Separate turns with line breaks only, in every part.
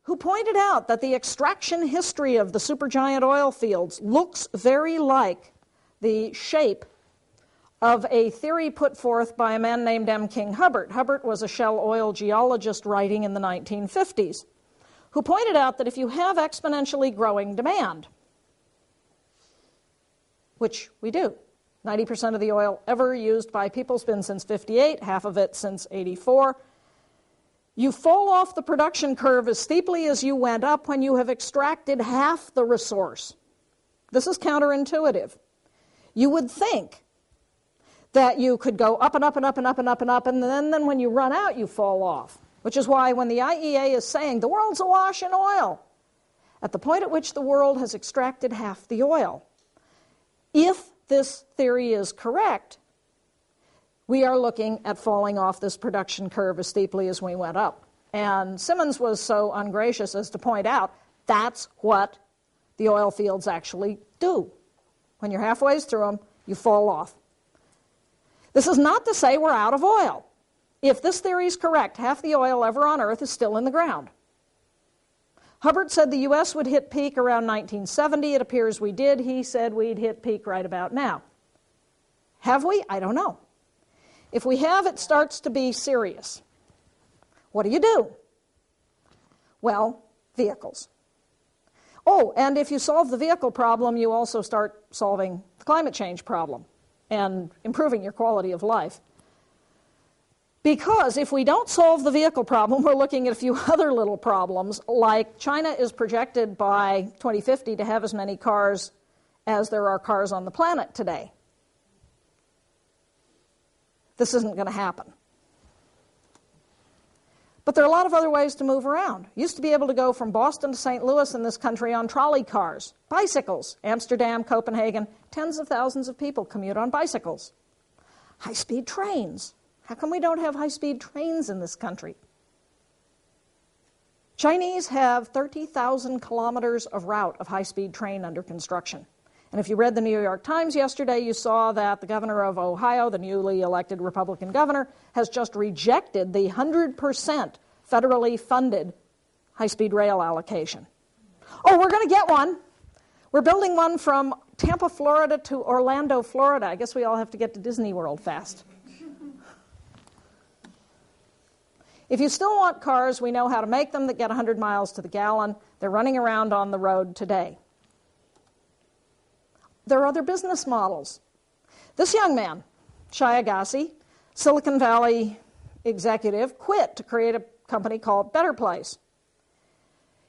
who pointed out that the extraction history of the supergiant oil fields looks very like the shape of a theory put forth by a man named M. King Hubbert. Hubbert was a shell oil geologist writing in the 1950s, who pointed out that if you have exponentially growing demand, which we do, 90% of the oil ever used by people's been since 58, half of it since 84, you fall off the production curve as steeply as you went up when you have extracted half the resource. This is counterintuitive. You would think that you could go up and up and up and up and up and up, and then when you run out, you fall off, which is why when the IEA is saying the world's awash in oil, at the point at which the world has extracted half the oil, if this theory is correct, we are looking at falling off this production curve as steeply as we went up. And Simmons was so ungracious as to point out that's what the oil fields actually do. When you're halfway through them, you fall off. This is not to say we're out of oil. If this theory is correct, half the oil ever on Earth is still in the ground. Hubbert said the U.S. would hit peak around 1970. It appears we did. He said we'd hit peak right about now. Have we? I don't know. If we have, it starts to be serious. What do? Well, vehicles. Oh, and if you solve the vehicle problem, you also start solving the climate change problem and improving your quality of life. Because if we don't solve the vehicle problem, we're looking at a few other little problems, like China is projected by 2050 to have as many cars as there are cars on the planet today. This isn't going to happen. But there are a lot of other ways to move around. Used to be able to go from Boston to St. Louis in this country on trolley cars, bicycles. Amsterdam, Copenhagen, tens of thousands of people commute on bicycles. High-speed trains. How come we don't have high-speed trains in this country? Chinese have 30,000 kilometers of route of high-speed train under construction. And if you read the New York Times yesterday, you saw that the governor of Ohio, the newly elected Republican governor, has just rejected the 100% federally funded high-speed rail allocation. Oh, we're going to get one. We're building one from Tampa, Florida to Orlando, Florida. I guess we all have to get to Disney World fast. If you still want cars, we know how to make them that get 100 miles to the gallon. They're running around on the road today. There are other business models. This young man, Shai Agassi, Silicon Valley executive, quit to create a company called Better Place.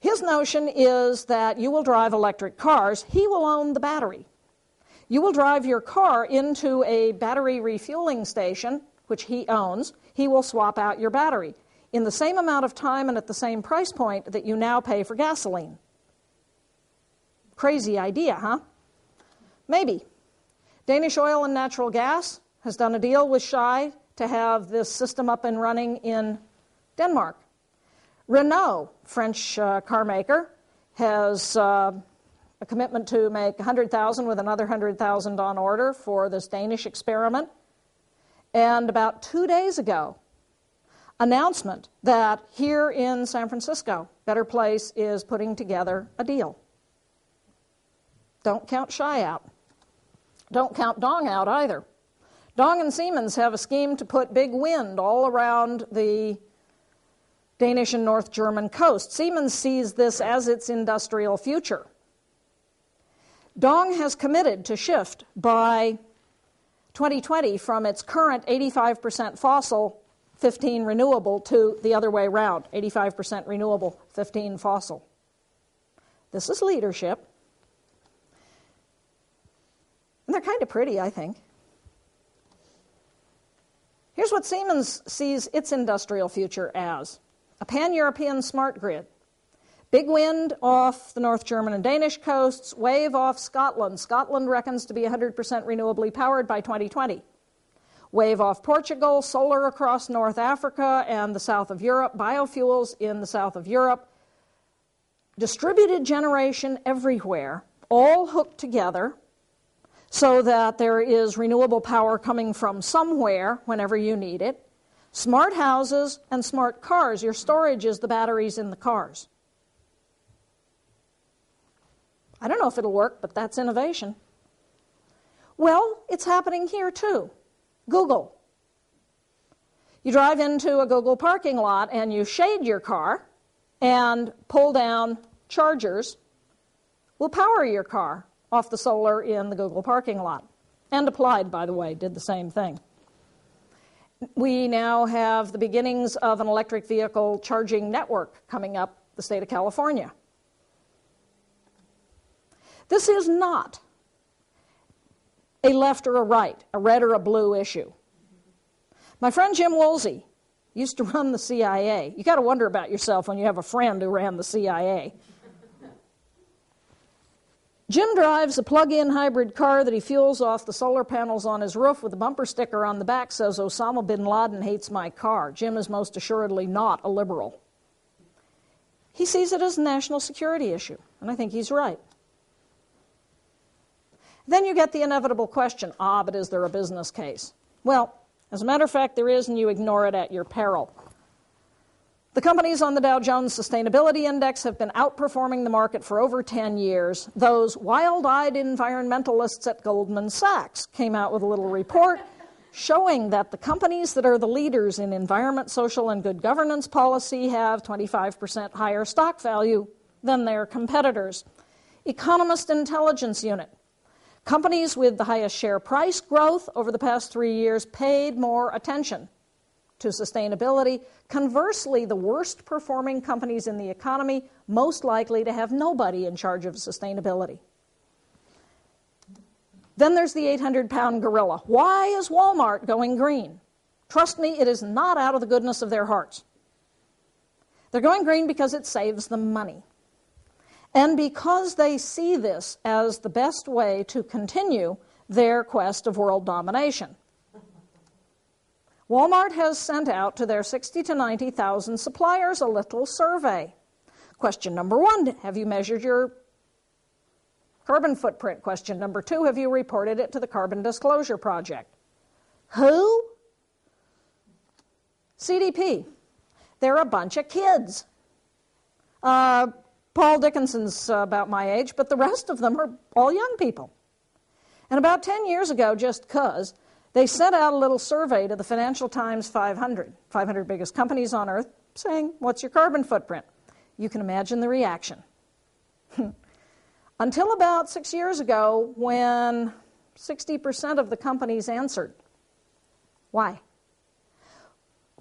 His notion is that you will drive electric cars. He will own the battery. You will drive your car into a battery refueling station, which he owns. He will swap out your battery in the same amount of time and at the same price point that you now pay for gasoline. Crazy idea, huh? Maybe. Danish Oil and Natural Gas has done a deal with Shai to have this system up and running in Denmark. Renault, French car maker, has a commitment to make 100,000 with another 100,000 on order for this Danish experiment. And about 2 days ago, announcement that here in San Francisco, Better Place is putting together a deal. Don't count Shai out. Don't count Dong out either. Dong and Siemens have a scheme to put big wind all around the Danish and North German coast. Siemens sees this as its industrial future. Dong has committed to shift by 2020 from its current 85% fossil, 15 renewable, to the other way around, 85% renewable, 15 fossil. This is leadership. And they're kind of pretty, I think. Here's what Siemens sees its industrial future as: a pan-European smart grid. Big wind off the North German and Danish coasts, wave off Scotland. Scotland reckons to be 100% renewably powered by 2020. Wave off Portugal, solar across North Africa and the south of Europe, biofuels in the south of Europe. Distributed generation everywhere, all hooked together so that there is renewable power coming from somewhere whenever you need it. Smart houses and smart cars. Your storage is the batteries in the cars. I don't know if it'll work, but that's innovation. Well, it's happening here too. Google. You drive into a Google parking lot and you shade your car, and pull down chargers will power your car off the solar in the Google parking lot. And Applied, by the way, did the same thing. We now have the beginnings of an electric vehicle charging network coming up the state of California. This is not a left or a right, a red or a blue issue. My friend Jim Woolsey used to run the CIA. You got to wonder about yourself when you have a friend who ran the CIA. Jim drives a plug-in hybrid car that he fuels off the solar panels on his roof with a bumper sticker on the back says, "Osama bin Laden hates my car." Jim is most assuredly not a liberal. He sees it as a national security issue, and I think he's right. Then you get the inevitable question, but is there a business case? Well, as a matter of fact, there is, and you ignore it at your peril. The companies on the Dow Jones Sustainability Index have been outperforming the market for over 10 years. Those wild-eyed environmentalists at Goldman Sachs came out with a little report showing that the companies that are the leaders in environment, social, and good governance policy have 25% higher stock value than their competitors. Economist Intelligence Unit. Companies with the highest share price growth over the past 3 years paid more attention to sustainability. Conversely, the worst performing companies in the economy most likely to have nobody in charge of sustainability. Then there's the 800-pound gorilla. Why is Walmart going green? Trust me, it is not out of the goodness of their hearts. They're going green because it saves them money. And because they see this as the best way to continue their quest of world domination. Walmart has sent out to their 60,000 to 90,000 suppliers a little survey. Question number 1, have you measured your carbon footprint? Question number 2, have you reported it to the Carbon Disclosure Project? Who? CDP. They're a bunch of kids. Paul Dickinson's about my age, but the rest of them are all young people. And about 10 years ago, just because, they sent out a little survey to the Financial Times 500 biggest companies on Earth, saying, what's your carbon footprint? You can imagine the reaction. Until about 6 years ago, when 60% of the companies answered. Why?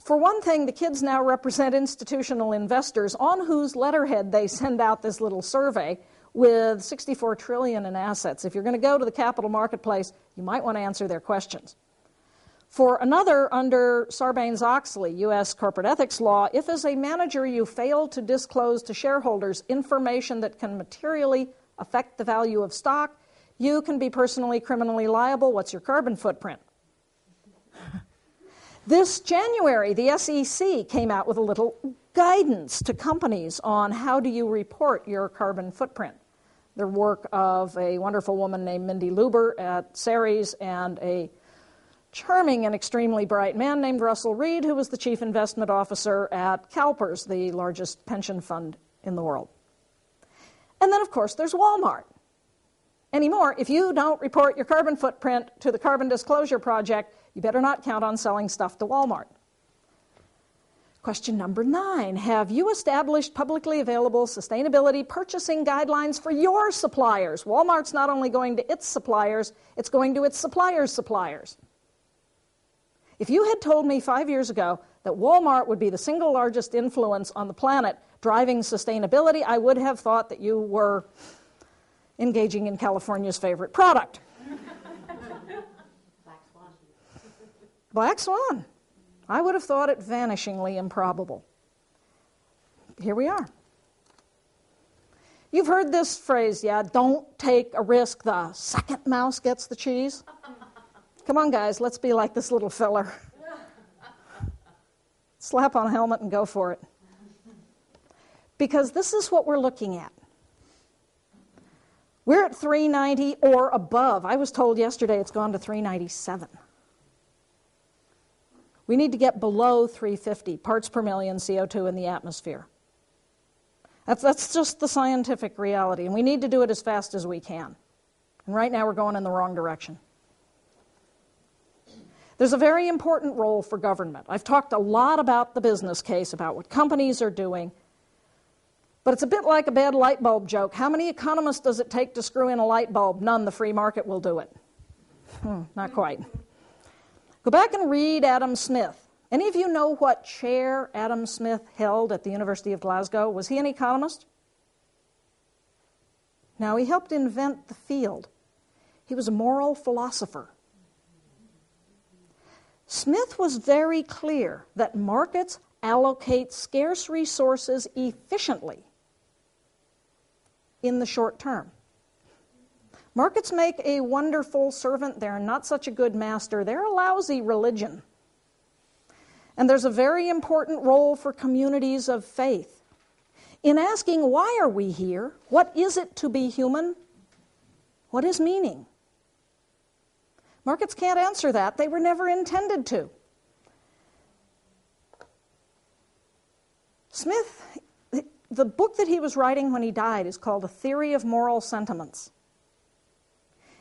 For one thing, the kids now represent institutional investors on whose letterhead they send out this little survey with $64 trillion in assets. If you're going to go to the capital marketplace, you might want to answer their questions. For another, under Sarbanes-Oxley, U.S. corporate ethics law, if as a manager you fail to disclose to shareholders information that can materially affect the value of stock, you can be personally, criminally liable. What's your carbon footprint? This January, the SEC came out with a little guidance to companies on how do you report your carbon footprint. The work of a wonderful woman named Mindy Luber at Ceres and a charming and extremely bright man named Russell Reed, who was the chief investment officer at CalPERS, the largest pension fund in the world. And then, of course, there's Walmart. Anymore, if you don't report your carbon footprint to the Carbon Disclosure Project, you better not count on selling stuff to Walmart. Question number 9, have you established publicly available sustainability purchasing guidelines for your suppliers? Walmart's not only going to its suppliers, it's going to its suppliers' suppliers. If you had told me 5 years ago that Walmart would be the single largest influence on the planet driving sustainability, I would have thought that you were engaging in California's favorite product. Black swan. I would have thought it vanishingly improbable. Here we are. You've heard this phrase, yeah, don't take a risk, the second mouse gets the cheese. Come on, guys, let's be like this little fella. Slap on a helmet and go for it. Because this is what we're looking at. We're at 390 or above. I was told yesterday it's gone to 397. We need to get below 350 parts per million CO2 in the atmosphere. That's just the scientific reality, and we need to do it as fast as we can. And right now we're going in the wrong direction. There's a very important role for government. I've talked a lot about the business case, about what companies are doing, but it's a bit like a bad light bulb joke. How many economists does it take to screw in a light bulb? None. The free market will do it. Not quite. Go back and read Adam Smith. Any of you know what chair Adam Smith held at the University of Glasgow? Was he an economist? No, he helped invent the field. He was a moral philosopher. Smith was very clear that markets allocate scarce resources efficiently in the short term. Markets make a wonderful servant. They're not such a good master. They're a lousy religion. And there's a very important role for communities of faith in asking, why are we here? What is it to be human? What is meaning? Markets can't answer that. They were never intended to. Smith, the book that he was writing when he died is called A Theory of Moral Sentiments.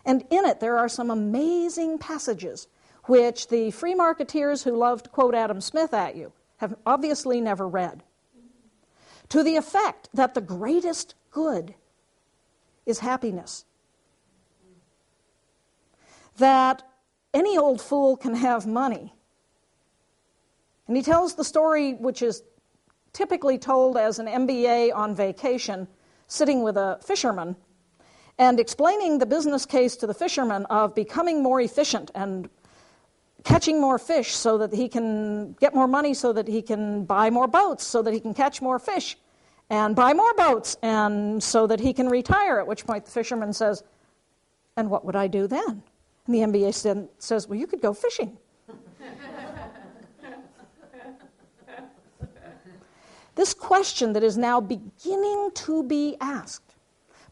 And in it there are some amazing passages which the free marketeers who love to quote Adam Smith at you have obviously never read, to the effect that the greatest good is happiness. That any old fool can have money. And he tells the story, which is typically told as an MBA on vacation, sitting with a fisherman, and explaining the business case to the fisherman of becoming more efficient and catching more fish so that he can get more money, so that he can buy more boats, so that he can catch more fish, and buy more boats, and so that he can retire, at which point the fisherman says, and what would I do then? And the MBA says, well, you could go fishing. This question that is now beginning to be asked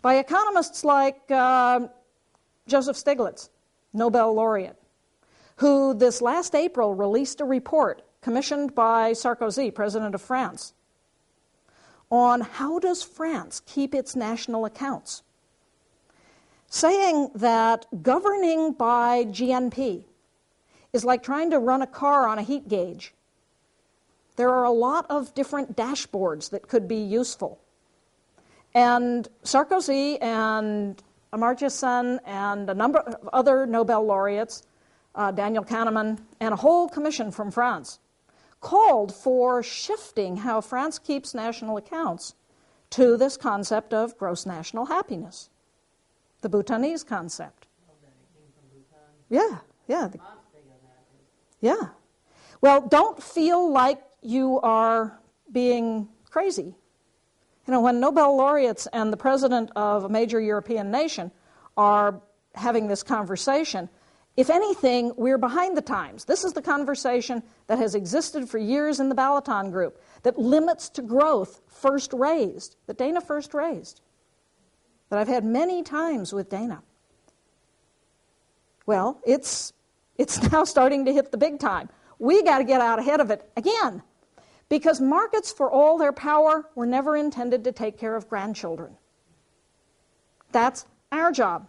by economists like Joseph Stiglitz, Nobel laureate, who this last April released a report commissioned by Sarkozy, president of France, on how does France keep its national accounts, saying that governing by GNP is like trying to run a car on a heat gauge. There are a lot of different dashboards that could be useful. And Sarkozy and Amartya Sen and a number of other Nobel laureates, Daniel Kahneman, and a whole commission from France, called for shifting how France keeps national accounts to this concept of gross national happiness, the Bhutanese concept. Yeah. Yeah. Well, don't feel like you are being crazy. You know, when Nobel laureates and the president of a major European nation are having this conversation, if anything, we're behind the times. This is the conversation that has existed for years in the Balaton group, that limits to growth first raised, that Dana first raised, that I've had many times with Dana. Well, it's now starting to hit the big time. We got to get out ahead of it again, because markets, for all their power, were never intended to take care of grandchildren. That's our job.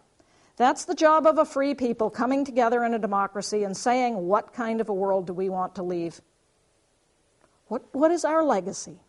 That's the job of a free people coming together in a democracy and saying, what kind of a world do we want to leave? What is our legacy?